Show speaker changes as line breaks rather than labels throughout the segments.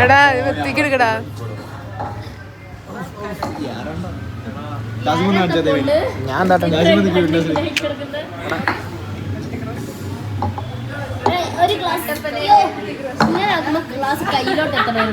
എടാ എത്തിക്കെടുക്കടാ.
ഞാൻ
ഒരു ഗ്ലാസ് കയ്യിലോട്ട് എത്തണേ.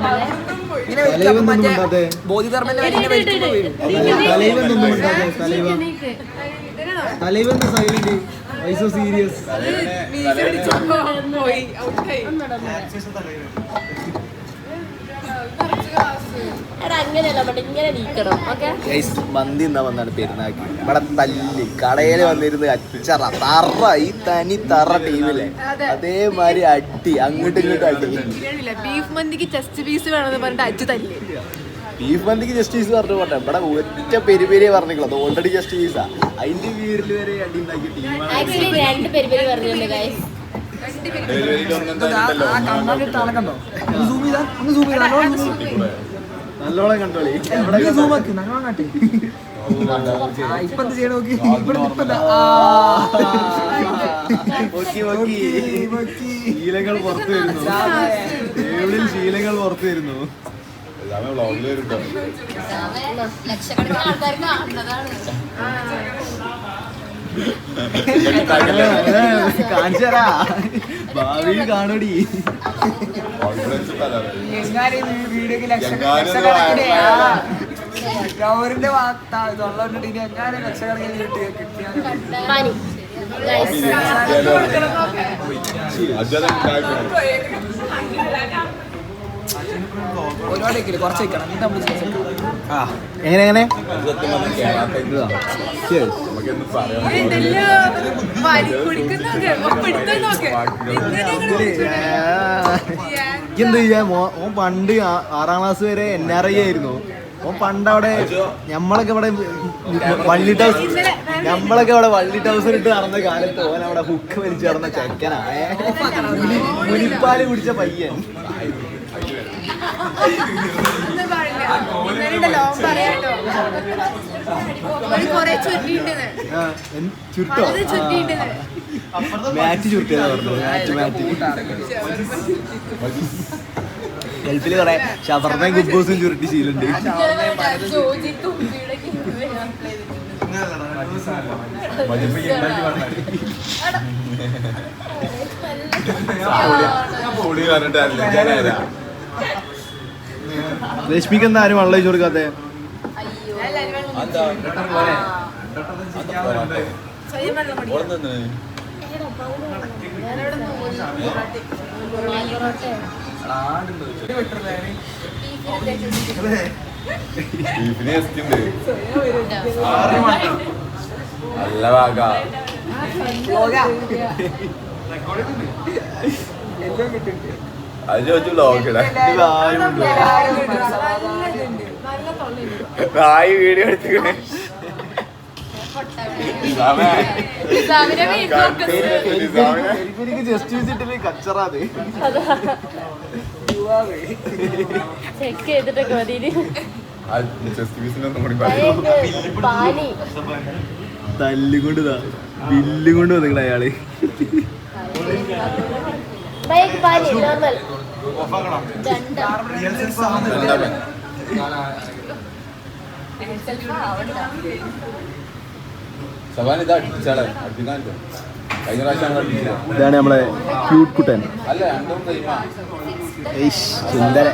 മന്തി എന്നാ വന്നാണ് പെരുന്നാക്ക് ഇവിടെ തല്ലി കടയില് വന്നിരുന്ന് അച്ചറ തറ ഈ തനി തറ ടീമിലെ അതേമാതിരി അടി അങ്ങോട്ടും ഇങ്ങോട്ടും അടി.
ബീഫ് മന്തിക്ക് ചെസ്റ്റ് പീസ് വേണമെന്ന് പറഞ്ഞിട്ട് അച്ചു തല്ലി.
ബീഫ് മന്തിക്ക് ജസ്റ്റ് പീസ് പറഞ്ഞു പോട്ടെ, ഇവിടെ ഒറ്റ പെരിപെരിയെ പറഞ്ഞിട്ടുള്ളൂ. അത് ഓൾറെഡി ജസ്റ്റ് പീസാ. അതിന്റെ വീട്ടിൽ വരെ അടി ഉണ്ടാക്കിയ നല്ലോണം കണ്ടോളി. ശീലങ്ങൾ പുറത്തു വരുന്നു, ടേബിളിൽ ശീലങ്ങൾ പുറത്തു വരുന്നു. കാണിച്ചരാ ഭാവിയിൽ കാണൂടി.
ഗൗരിന്റെ തൊള്ളി എങ്ങാനും ലക്ഷക്കണക്കിന് ഒരുപാട് കുറച്ച്
എങ്ങനെ എങ്ങനെ എന്ത് ചെയ്യാ. ഓൻ പണ്ട് 6ാം ക്ലാസ് വരെ NRI ആയിരുന്നു. ഓൻ പണ്ടവിടെ നമ്മളൊക്കെ ഇവിടെ വള്ളി ടൗസർ ഇട്ട് നടന്ന കാലത്ത് ഓൻ അവിടെ ഹുക്ക് വലിച്ച് നടന്ന ചെക്കനാ. മുനിപ്പാല് കുടിച്ച പയ്യൻ. ചുരുട്ടോ മാറ്റ് ചുരുട്ടിയതാ പറഞ്ഞു. മാറ്റ് ഗൾഫില് കൊറേ ഷവർമയും കുബൂസും ചുരുട്ടി ശീലുണ്ട്. രശ്മിക്ക് എന്താ ആരും വെള്ളം ഒഴിച്ചു കൊടുക്കാത്തെ?
നല്ല ഭാഗ അത് ചോദിച്ചു ബ്ലോഗിടെ നായി വീഡിയോ എടുത്തിക്കണേ.
ജസ്റ്റ് വിസിറ്റില് കച്ചറാത്
ചെക്ക് ചെയ്തിട്ടൊക്കെ മതി.
തല്ലുകൊണ്ട് ബില്ലും കൊണ്ട് വന്നിക്കണ അയാള്. ഇതാണ് നമ്മളെ ക്യൂട്ട് കുട്ടൻ. സുന്ദര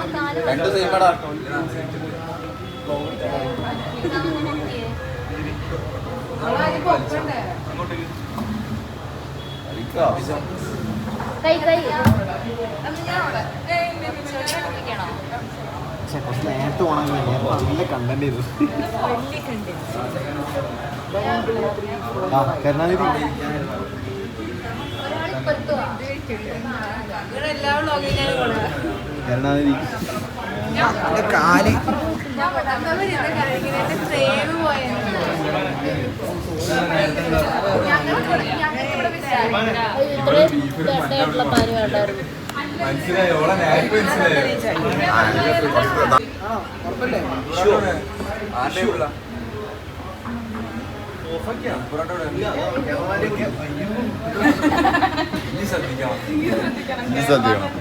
നേരത്തെ പോകണം. നല്ല കണ്ടന്റ് ചെയ്തു. കരുണാനിധി കരുണാനിധി കാല്
മനസ്സിലായി. ഓളെ നേരത്തെ മനസ്സിലായി. ഇത് ശ്രദ്ധിക്കണം.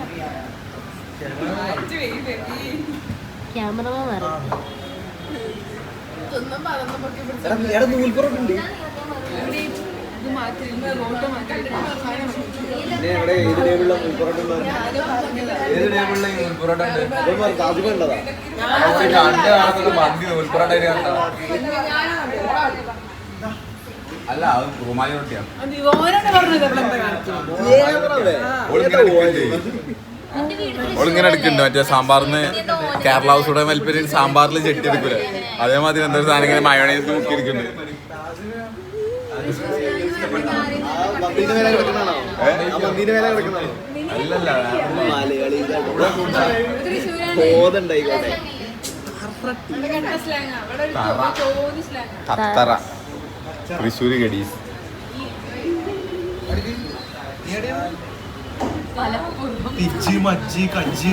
ക്യാമറമാൻ മാറി
നൂൽപ്പുറത്തുണ്ട്
ഇത് മാറ്റിരുന്ന് റോട്ട് മാറ്റിയിട്ട്
ഏത് ടേബിളിലെ നൂൽപ്പുറത്തുള്ള
ഏത് ടേബിളിലെ ഈ നൂൽപ്പുറോട്ട ഉണ്ട്?
താജ്മഹലുള്ളതാ
രണ്ട് കാണുന്നത് മന്തി നൂൽപ്പുറോട്ട അല്ല അത് റുമാലി റൊട്ടിയാണ്.
ഓരോന്ന് പറഞ്ഞത് ഇവിടെ കാണിച്ചു
ഓളിങ്ങനെ എടുക്കുന്നുണ്ട് മറ്റേ സാമ്പാറിന് കേരള ഹൗസ് മൽപ്പേരി സാമ്പാറിൽ ചെട്ടി എടുക്കൂലേ അതേമാതിരി എന്തൊരു സാധനം ഇങ്ങനെ മയോണൈസ് നോക്കി എടുക്കുന്നുണ്ട്.
മന്തിന്റെ മേലെ കിടക്കുന്നതാണോ? ആ മന്തിന്റെ മേലെ കിടക്കുന്നതാണോ?
അല്ലല്ല
മലയാളി ബോധണ്ടായിക്കോട്ടെ.
തത്തറ തൃശ്ശൂര് ഗഡീസ്.
തിച്ച് മജ്ജി കജ്ജി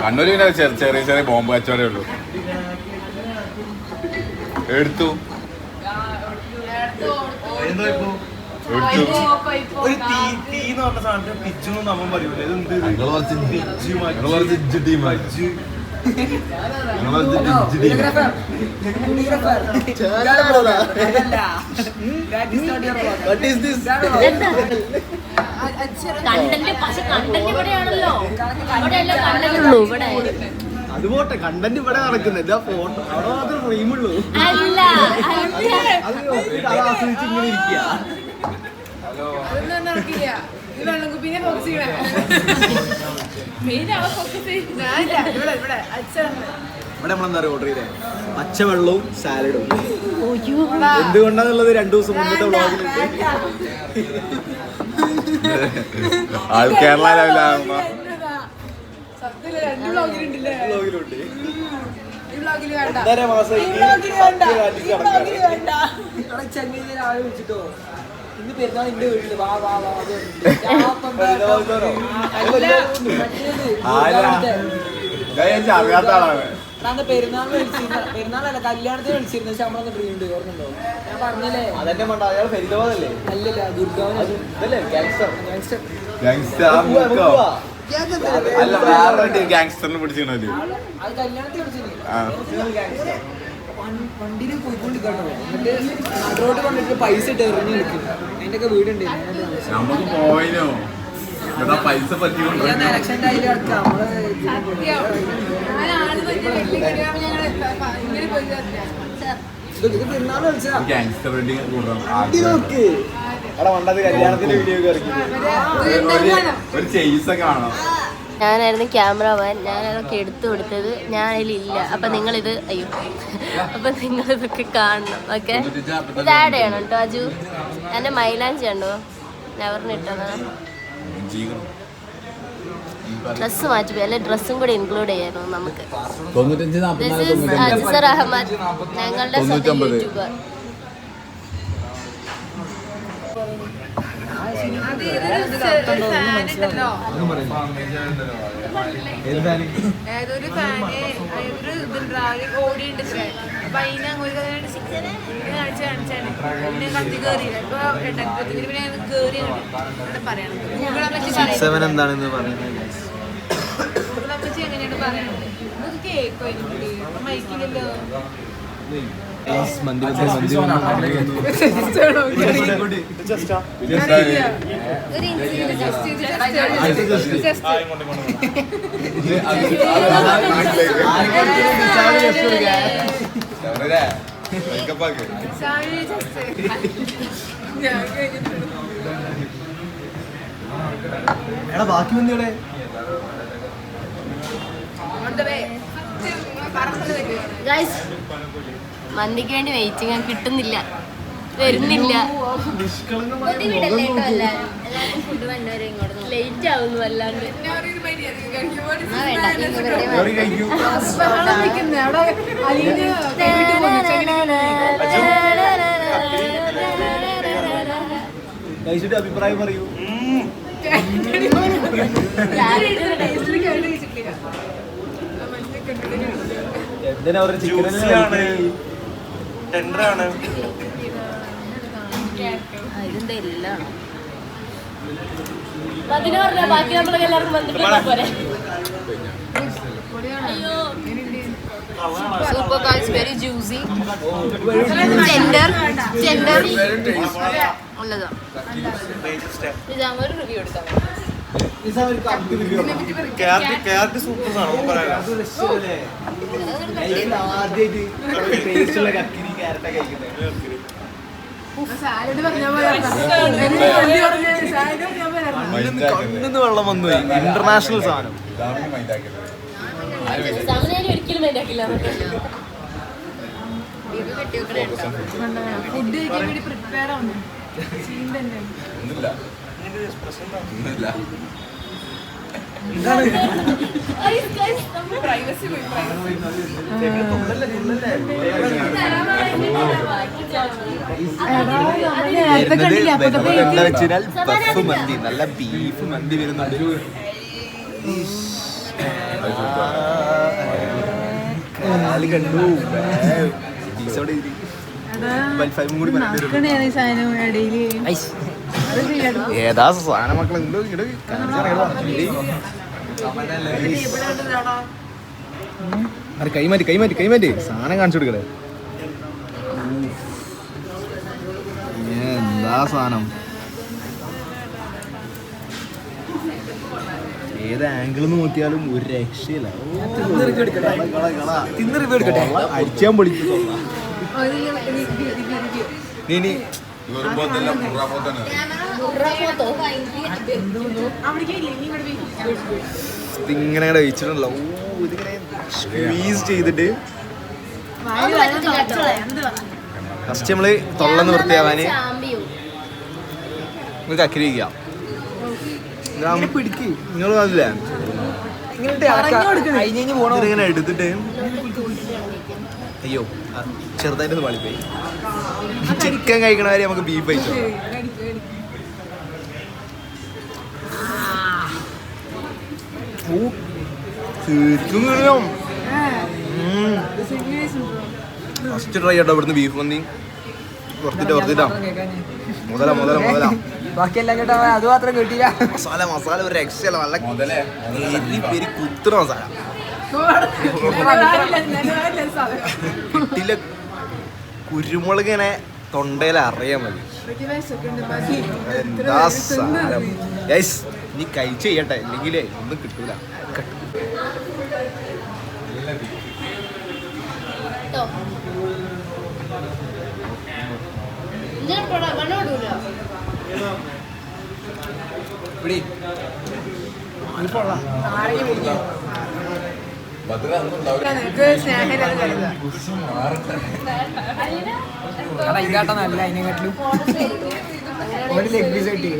കണ്ണൂര് പിന്നെ ചെറിയ ചെറിയ ബോംബ് കച്ചവടേ ഉള്ളൂ. എടുത്തു
എന്താ ഇപ്പൊ ഒരു തീ തീ എന്ന് പറഞ്ഞ സാധനത്തിന് പിച്ചെന്ന് നമ്മൾ പറയൂലേ ഇതെന്ത് പിച്ച് മജ്ജി
കണ്ടന്റ് പക്ഷെ കണ്ടന്റ് ഇവിടെയാണല്ലോ ഇവിടെയല്ല കണ്ടന്റ് ഇവിടെ
അത് പോട്ടെ, കണ്ടന്റ് ഇവിടെ നടക്കുന്നത് ഇതാ ഫോട്ടോ അവിടെ മാത്രമേ ഫ്രെയിമുള്ളൂ.
അല്ല
അത് നോക്കിയിട്ട് അത് ആസ്വദിച്ച് ഇങ്ങനെ ഇരിക്കുക.
അതൊന്നും നടക്കില്ല. ഇത് വെള്ളക്കുപ്പിനെ ഫോക്കസ് ചെയ്യണേ. മെയിൻ ആ ഫോക്കസ് ചെയ്യുന്നില്ല. ഇവിടെ ഇവിടെ അച്ഛനാണ്.
ഇവിടെ നമ്മളെന്താ പറയുക ഓർഡർ ചെയ്തേ? പച്ചവെള്ളവും സാലഡും. എന്തുകൊണ്ടാന്നുള്ളത് 2 ദിവസം മുന്നത്തെ വ്ളോഗിലുണ്ട്.
ആൾ കേരള ലെവലാകുമ്പോ
സത്യത്തില് 2 വ്ളോഗിലുണ്ടല്ലേ?
വ്ളോഗിലുണ്ട്.
ഈ വ്ളോഗില് വേണ്ട.
1.5 മാസമായിട്ട്
ഈ വ്ളോഗില് വേണ്ട.
സത്യം
ഈ വ്ളോഗില് വേണ്ട.
ചെന്നൈയിൽ രാവിലെ വിളിച്ചിട്ടോ ഇന്ന് പെരുന്നാൾ എന്റെ വീട്ടില് വാ വാ വാ
അറിയാത്ത ആളാണ്.
പെരുന്നാളിന് വിളിച്ചിരുന്ന പെരുന്നാളല്ല കല്യാണത്തിന് വിളിച്ചിരുന്നു പക്ഷെ നമ്മളൊന്ന് ഡ്രീം ഉണ്ട് ഓർമ്മയുണ്ടോ? ഞാൻ പറഞ്ഞില്ലേ
അതന്നെ വേണ്ട. അയാൾ ഫരീദാബാദല്ലേ?
അല്ലല്ല ഗുർഗാവൻ
ഇതല്ലേ ഗാങ്സ്റ്റർ?
ഗാങ്സ്റ്റർ അല്ല വേറെ ഗാങ്സ്റ്ററിനെ പിടിച്ചിരുന്നല്ലേ.
അത് കല്യാണത്തിന് വിളിച്ചിരുന്നു
ആ
വണ്ടിയിൽ പോയിക്കൊണ്ടിരിക്കട്ടോ എന്നിട്ട് നാട്ടോട്ട് കൊണ്ടിട്ട് പൈസ ഇട്ട് എറിഞ്ഞ് കളിക്കും. അതിന്റെ ഒക്കെ വീടുണ്ട്
നമുക്ക് പോയിനോ ഇവിടെ പൈസ പറ്റിക്കൊണ്ട്
ഞാൻ ഇലക്ഷൻ്റെ അതിൽ കിടക്കാം നമ്മള്
ഞാനാണ് മറ്റേ വെള്ളി കല്യാണം ഞങ്ങള് ഇങ്ങനെ പോയി തരില്ല.
ഇത് പെരുന്നാൾ കളിച്ചാ
ഗാങ്സ്റ്റർ വെഡിങ് കൂടാം.
നോക്ക് അവിടെ പണ്ടത് കല്യാണത്തിന്റെ വീഡിയോ ഒക്കെ ഇറങ്ങി.
ഒരു ചെയ്സൊക്കെ കാണാം.
ഞാനായിരുന്നു ക്യാമറമാൻ. ഞാനതൊക്കെ എടുത്തു കൊടുത്തത് ഞാൻ അതിലില്ല. അപ്പം നിങ്ങളിത് അയ്യോ അപ്പം നിങ്ങളിതൊക്കെ കാണണം. ഓക്കെ ഇത് ആഡ് ചെയ്യണം കേട്ടോ അജു. എൻ്റെ മൈലാഞ്ചി ഉണ്ടോ നെവറിന് ഇട്ടതാണ്. ഡ്രസ്സ് മാറ്റി അല്ലെ ഡ്രസ്സും കൂടെ ഇൻക്ലൂഡ് ചെയ്യായിരുന്നു നമുക്ക്. ദിസ് ഈസ് അജ്സർ അഹമ്മദ് ഞങ്ങളുടെ യൂട്യൂബർ.
അത് ഇതൊരു ഫാൻ ഉണ്ടല്ലോ. ഏതൊരു ഫാന് ഒരു ഇതുണ്ട് ഓടിയുണ്ട് ഇത്രേ. അപ്പൊ അതിനെ അങ്ങോട്ട് കാണിച്ചാണ് പിന്നെ കത്തി കയറിയില്ല. ഇപ്പൊ പിന്നെ കയറി പറയണത് ഗൂഗിളെ പറ്റി പറയുന്നത്.
എന്താണെന്ന് പറയുന്നത്
ഗൂഗിളെ പറ്റി എങ്ങനെയാണ് പറയണത്? ഇത് കേക്കോ എനിക്ക് മൈക്കില്ലല്ലോ.
എടാ ബാക്കി വന്നിവിടെ
ഗൈസ് മന്തിക്ക് വേണ്ടി വെയിറ്റിംഗ് കിട്ടുന്നില്ല, വരുന്നില്ല. ലേറ്റ് ആവുന്നു വല്ലാണ്ട്.
കഴിച്ചിട്ട് അഭിപ്രായം പറയൂ. എന്തിനാ അവരുടെ ചിക്കൻ
ടെൻഡറാണ്.
ഇതിന്റെ എല്ലാം അതിന് പറഞ്ഞാ ബാക്കി നമ്മളൊക്കെ എല്ലാവർക്കും വന്നിട്ട് പോരെ.
Super guys, very juicy. Tender. ഉള്ളതാ. ഇതാമൊരു റിവ്യൂ എടുക്കാം.
ക്യാരറ്റ് സൂപ്പർ സാധനം പറയാം.
സാലഡ് പറഞ്ഞാ പോലെ
കണ്ണിന്ന് വെള്ളം വന്നു. ഇന്റർനാഷണൽ സാധനം.
സമയം ഒരിക്കലും വേണ്ടാക്കില്ല.
ഫുഡ് കഴിക്കാൻ വേണ്ടി പ്രിപ്പയർ ആവുന്നു. പ്രൈവസി പോയി.
ബഫ് മന്തി, നല്ല ബീഫ് മന്തി വരുന്നുണ്ട്. കണ്ടു ഏതാ സാധനം മക്കളെ കൈമാറ്റി സാധനം കാണിച്ചു കൊടുക്കടേ. എന്താ സാധനം, ഏത് ആംഗിളിൽ നിന്ന് നോക്കിയാലും ഒരു രക്ഷയില്ല. അടിച്ചാൻ പൊളിച്ചു. ഇതിങ്ങനെ വെച്ചിട്ടുണ്ടല്ലോ. ഇതിങ്ങനെ സ്ക്വീസ് ചെയ്തിട്ട് ഫസ്റ്റ് നമ്മള് തൊള്ളന്ന് വൃത്തിയാവാന് നിങ്ങൾക്ക് അക്കരി വയ്ക്കാം. പിടിക്ക് നിങ്ങൾ അതില്ല ഇങ്ങനെ എടുത്തിട്ട് അയ്യോ ചെറുതായിട്ട് പാളിപ്പോയി. ചിക്കൻ കഴിക്കണ വരെ നമുക്ക് ബീഫ് കഴിച്ചോ. ഫസ്റ്റ് ട്രൈ ചെയ്യട്ടോ ഇവിടുന്ന് ബീഫ് മന്തി. പുറത്തിട്ടാ മുതല
ബാക്കിയെല്ലാം കേട്ടോ, അത് മാത്രം കിട്ടിയില്ല.
മസാല ഒരു രക്ഷയല്ല. നല്ല പേര് കുത്തുന്ന മസാല കിട്ടില്ല. കുരുമുളക് ഇങ്ങനെ തൊണ്ടയിൽ അറിയാൻ മതി. എന്താ സാധനം. നീ കഴിച്ച് ചെയ്യട്ടെ, ഇല്ലെങ്കിലേ ഒന്നും കിട്ടൂല.
ഇതാട്ടല്ല അതിനെക്കാട്ടിലും ഒരു ലെഗ് പീസ് കിട്ടി.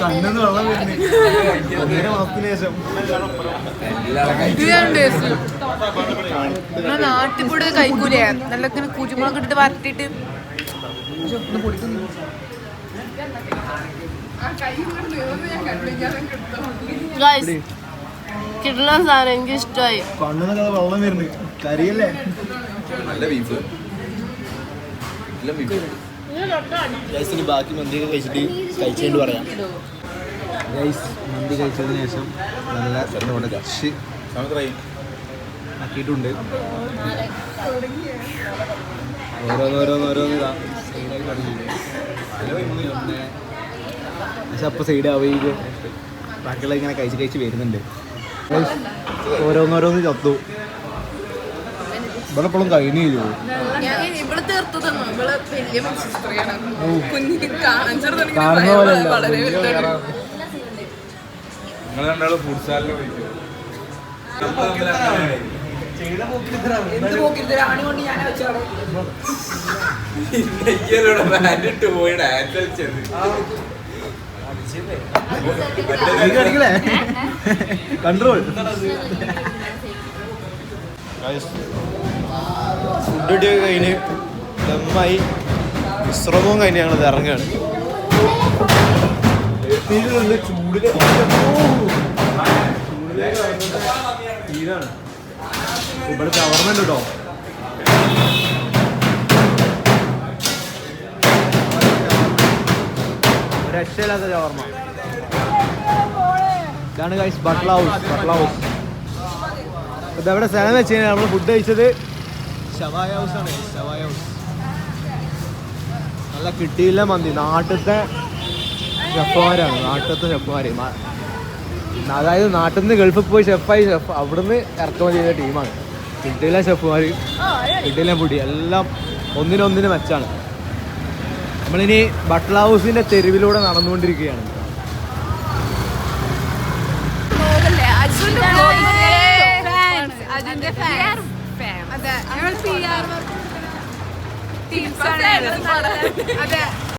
കണ്ണെന്ന് വെള്ളം വരുന്നത് 1.5 മാസത്തിന് ശേഷം.
നാട്ടിൽക്കൂടെ കഴിക്കൂലേ, നല്ല കുരുമുളക് ഇട്ടിട്ട് വരട്ടിട്ട്
കിട്ടുന്ന സാധനം എനിക്ക് ഇഷ്ടമായി.
കണ്ണെന്ന് വെള്ളം വരുന്നത് കരിയല്ലേ.
നല്ല ബീഫ്.
ഗൈസിന് ബാക്കി മന്തിയൊക്കെ കഴിച്ചിട്ട് പറയാം. ഗൈസ് മന്തി കഴിച്ചതിന് ശേഷം നല്ല നമ്മുടെ കക്ഷി ആക്കിയിട്ടുണ്ട്. ഓരോന്ന് ഇതാ സൈഡായി തുടങ്ങിയിട്ടുണ്ട്. പക്ഷെ അപ്പോൾ സൈഡ് ആവുകയും ബാക്കിയുള്ള ഇങ്ങനെ കഴിച്ച് വരുന്നുണ്ട്. ഓരോന്ന് ചത്തു. ഇവിടെ എപ്പോഴും കഴിഞ്ഞില്ലോ.
ഇവിടെ തീർത്തു തന്നു. ഇവിടെ വലിയ മത്സ്യസ്ത്രീയാണ്. കുഞ്ഞിക്ക്
കാണുന്ന പോലെയല്ല.
വളരെ
നിങ്ങൾ രണ്ടാളും ഫുഡ് സാലിന് പോയിക്കോ.
എന്ത് പോക്കിരുത് ആണി കൊണ്ട് ഞാൻ വെച്ചാണ്.
പോയി ഡാൻസ് കളിച്ചത്
കൺട്രോൾ ഫുഡ് കഴിഞ്ഞ് ദമ്മായി വിശ്രമവും കഴിഞ്ഞ് ഞങ്ങൾ ഇറങ്ങുകയാണ്. ചൂടില് തീരാണ് ഇവിടെ ഗവൺമെന്റ് കേട്ടോ. രക്ഷയില്ലാത്ത ഷവർമ്മ. ഇതാണ് ഗൈസ് ബട്ട്ല ഹൗസ്. ഇതെവിടെ സ്ഥലം വെച്ച് കഴിഞ്ഞാൽ നമ്മൾ ഫുഡ് കഴിച്ചത് ഷവായ ഹൗസാണ്. ഷവായ ഹൗസ് നല്ല കിട്ടിയില്ല മന്തി. നാട്ടിലത്തെ ഷെഫുമാരാണ്. അതായത് നാട്ടിൽ നിന്ന് ഗൾഫിൽ പോയി ഷെഫ് അവിടുന്ന് ഇറക്കുമതി ചെയ്ത ടീമാണ്. കിട്ടിയില്ല ഷെഫുമാർ, കിട്ടിയില്ല പൊടി എല്ലാം ഒന്നിനൊന്നിന് മെച്ചാണ്. നമ്മളിനി ബട്ട്ല ഹൗസിന്റെ തെരുവിലൂടെ നടന്നുകൊണ്ടിരിക്കുകയാണ്.
അതെ